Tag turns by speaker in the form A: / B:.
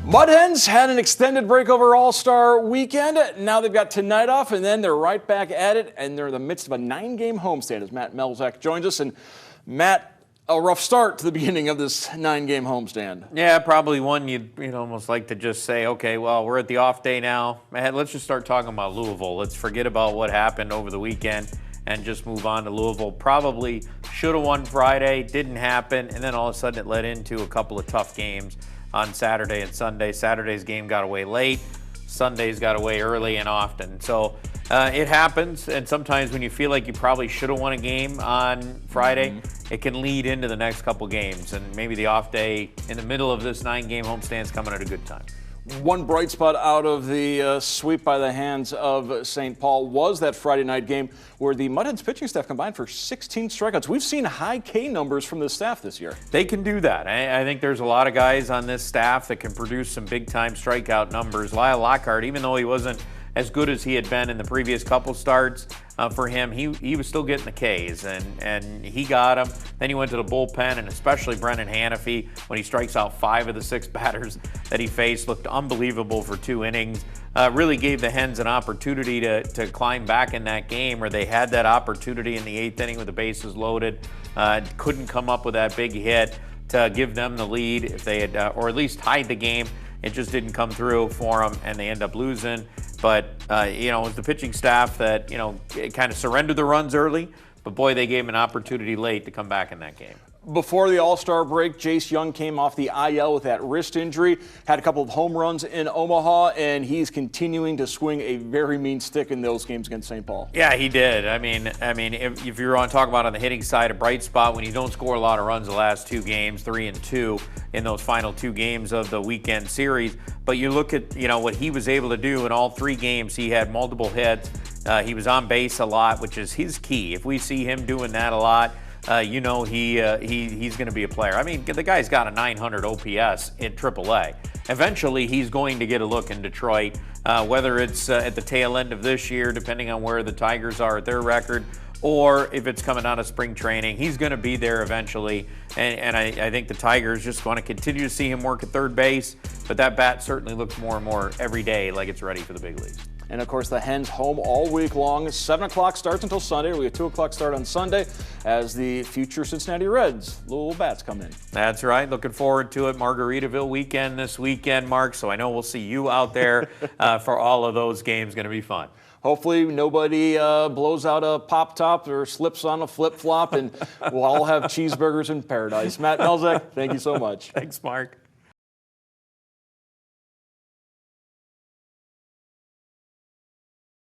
A: Mud Hens had an extended break over All-Star weekend. Now they've got tonight off, and then they're right back at it, and they're in the midst of a 9-game homestand as Matt Melzak joins us. And Matt, a rough start to the beginning of this 9-game homestand.
B: Yeah, probably one you'd almost like to just say, okay, well, we're at the off day now. Man, let's just start talking about Louisville. Let's forget about what happened over the weekend and just move on to Louisville. Probably should have won Friday, didn't happen, and then all of a sudden it led into a couple of tough games on Saturday and Sunday. Saturday's game got away late. Sunday's got away early and often. So it happens, and sometimes when you feel like you probably should have won a game on Friday, it can lead into the next couple games, and maybe the off day in the middle of this 9-game homestand's coming at a good time.
A: One bright spot out of the sweep by the hands of St. Paul was that Friday night game where the Mud Hens pitching staff combined for 16 strikeouts. We've seen high K numbers from the staff this year.
B: They can do that. I think there's a lot of guys on this staff that can produce some big-time strikeout numbers. Lyle Lockhart, even though he wasn't as good as he had been in the previous couple starts, for him, he was still getting the Ks, and he got them. Then he went to the bullpen, and especially Brendan Hanafy, when he strikes out 5 of the 6 batters that he faced, looked unbelievable for 2 innings. Really gave the Hens an opportunity to climb back in that game, where they had that opportunity in the 8th inning with the bases loaded. Couldn't come up with that big hit to give them the lead if they had, or at least tied the game. It just didn't come through for them, and they end up losing. But, it was the pitching staff that, kind of surrendered the runs early. But, boy, they gave him an opportunity late to come back in that game.
A: Before the All-Star break, Jung came off the IL with that wrist injury, had a couple of home runs in Omaha, and he's continuing to swing a very mean stick in those games against St. Paul.
B: Yeah, he did. I mean, if you're on talk about on the hitting side, a bright spot when you don't score a lot of runs the last 2 games, 3 and 2 in those final 2 games of the weekend series. But you look at, what he was able to do in all 3 games. He had multiple hits. He was on base a lot, which is his key. If we see him doing that a lot, he's going to be a player. I mean, the guy's got a 900 OPS in AAA. Eventually, he's going to get a look in Detroit, whether it's at the tail end of this year, depending on where the Tigers are at their record, or if it's coming out of spring training. He's going to be there eventually, and I think the Tigers just want to continue to see him work at third base, but that bat certainly looks more and more every day like it's ready for the big leagues.
A: And, of course, the Hens home all week long. 7 o'clock starts until Sunday. We have 2 o'clock start on Sunday as the future Cincinnati Reds, Louisville Bats, come in.
B: That's right. Looking forward to it. Margaritaville weekend this weekend, Mark, so I know we'll see you out there for all of those games. Going to be fun.
A: Hopefully nobody blows out a pop top or slips on a flip-flop, and we'll all have cheeseburgers in paradise. Matt Melzak, thank you so much.
B: Thanks, Mark.